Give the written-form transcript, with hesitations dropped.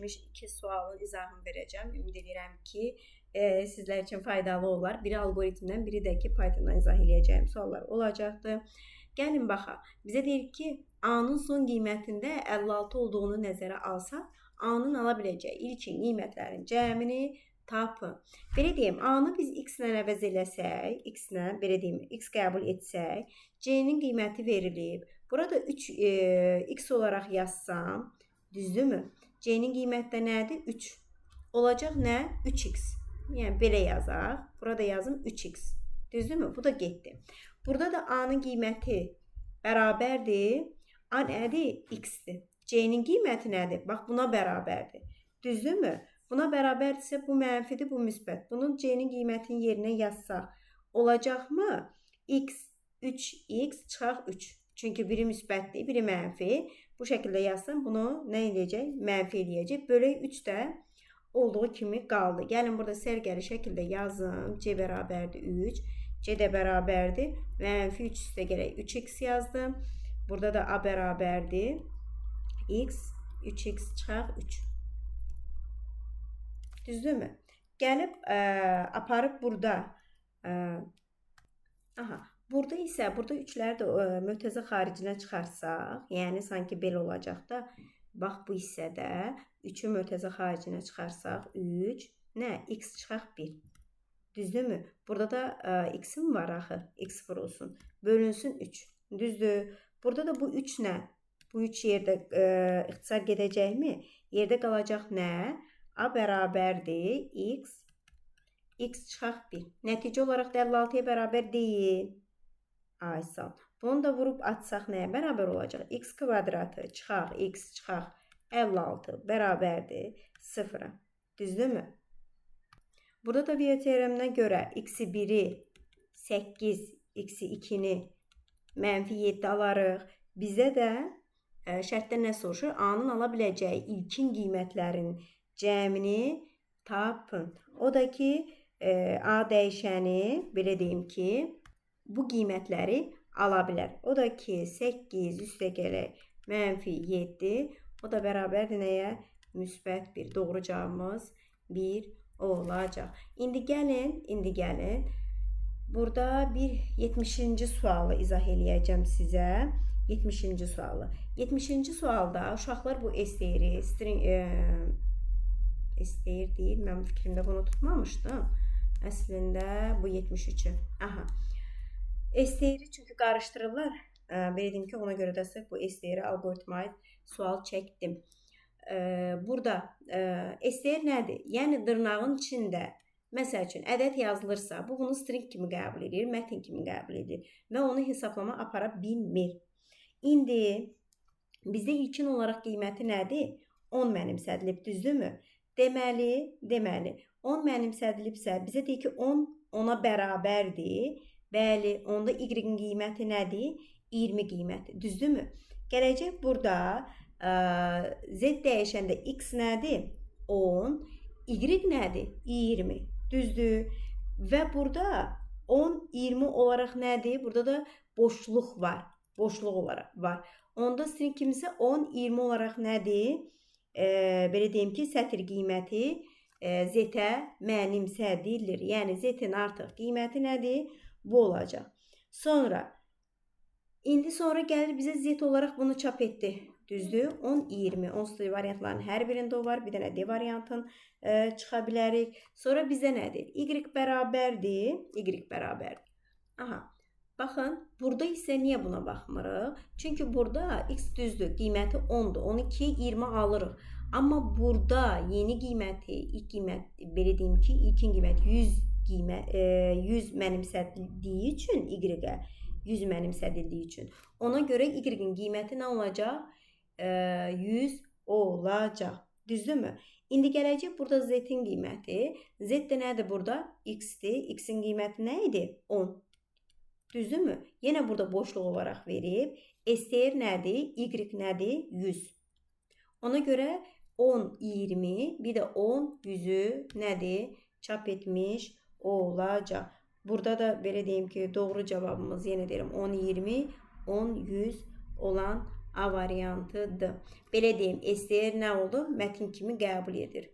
iki sualın izahını verəcəm. Ümid edirəm ki, sizlər üçün faydalı olar. Biri algoritmdən, biri də ki, Pythondan izah edəcəyim suallar olacaqdır. Gəlin baxaq. Bizə deyir ki, A-nın son qiymətində 56 olduğunu nəzərə alsaq, A-nın ala biləcəyi ilkin qiymətlərin cəmini tapın. Belə deyim, A-nı biz x-lə əvəz eləsək, x-lə, belə deyim, x qəbul etsək, C-nin qiyməti verilib. Burada 3 x olaraq yazsam, düzdürmü? C-nin qiyməti də nədir? 3. Olacaq nə? 3x. Yəni, belə yazaq. Burada yazım 3x. Düzdürmü? Bu da getdi. Burada da A-nın qiyməti bərabərdir. A nədir? X-dir. C-nin qiyməti nədir? Bax, buna bərabərdir. Düzdürmü? Buna bərabərdirsə, bu mənfidir, bu müsbət. Bunun C-nin qiymətinin yerinə yazsaq, olacaqmı? X, 3x çıxaq 3. Çünki biri müsbətdir, biri mənfi. Bu şəkildə yazsam, bunu nə edəcək? Mənfi eləyəcək. Bölək 3 də olduğu kimi qaldı. Gəlin, burada sərgəli şəkildə yazım. C bərabərdir 3. C də bərabərdir. Mənfi 3 üstə gələk 3x yazdım. Burada da A bərabərdir. X, 3x çıxaq 3. Düzdürmü? Gəlib, aparıb burada. Burada isə, burada 3'ləri də mötəzə xaricinə çıxarsaq, yəni sanki belə olacaq da, bax bu hissədə 3'ü mötəzə xaricinə çıxarsaq, 3, nə? X çıxaq 1. Düzdürmü? Burada da x-im var axı, x vurulsun. Bölünsün 3. Düzdür? Burada da bu 3 nə? Bu 3 yerdə ixtisar gedəcəkmi? Yerdə qalacaq nə? A bərabərdir, x, x çıxaq 1. Nəticə olaraq da 56'ya bərabər deyil. Aysal. Bunu da vurub atsaq nəyə bərabər olacaq? X kvadratı çıxaq, x çıxaq 56 bərabərdir 0'a. Düzdürmü? Burada da Viyo teoreminə görə x-i 1'i 8, x-i 2'ni mənfi 7 alarıq. Bizə də şərtdə nə soruşur? A-nın ala biləcəyi ilkin qiymətlərin cəmini tapın. O da ki, A dəyişəni, belə deyim ki, bu qiymətləri ala bilər. O da ki, 8 üstə gələk mənfi 7. O da bərabərdir nəyə? Müsbət 1. Doğru cavabımız 1 olacaq. İndi gəlin. Burada bir 70-ci sualı izah eləyəcəm sizə. 70-ci sualı. 70-ci sualda uşaqlar bu STR, STR deyil, mən fikrimdə bunu tutmamışdım. Əslində bu 73'ü. STR çünki qarışdırırlar. Belə deyim ki, ona görə də sırf bu STR algoritmaya sual çəkdim. Burada STR nədir? Yəni dırnağın içində, məsəl üçün, ədəd yazılırsa, bu bunu string kimi qəbul edir, mətin kimi qəbul edir və onu hesablama apara bilmir. İndi bizdə ilkin olaraq qiyməti nədir? 10 mənimsədilib, düzdürmü? Deməli, 10 mənimsədilibsə, bizə deyir ki, 10 ona bərabərdir. Bəli, onda y-in qiyməti nədir? 20 qiyməti, düzdürmü? Gələcək burada z dəyişəndə x nədir? 10, y nədir? 20, düzdür? Və burada 10, 20 olaraq nədir? Burada da boşluq var, boşluq olaraq var. Onda string kimisə 10, 20 olaraq nədir? Belə deyim ki, sətir qiyməti z-ə mənimsədilir. Yəni, z-in artıq qiyməti nədir? Bu olacaq. İndi sonra gəlir bizə z olaraq bunu çap etdi. Düzdür? 10, 20. Onsuz variantların hər birində o var. Bir dənə D variantın çıxa bilərik. Sonra bizə nədir? Y bərabərdir. Y bərabərdir. Baxın, burada isə niyə buna baxmırıq? Çünki burada x düzdür, qiyməti 10'dur. 12, 20 alırıq. Amma burada yeni qiyməti, ilk qiymət, belə deyim ki, ilkin qiymət 100 mənimsədildiyi üçün, y-ə 100 mənimsədildiyi üçün. Ona görə y-in qiyməti nə olacaq? 100 olacaq. Düzdürmü? İndi gələcək burada z-in qiyməti. Z də nədir burada? X-dir. X-in qiyməti nə idi? 10. Düzdürmü? Yenə burada boşluq olaraq verib. STR nədir? Y nədir? 100. Ona görə 10, 20, bir də 10, 100'ü nədir? Çap etmiş olacaq. Burada da belə deyim ki, doğru cavabımız, yenə deyirəm, 10, 20, 10, 100 olan A variantı D. Belə deyim, STR nə oldu? Mətin kimi qəbul edir.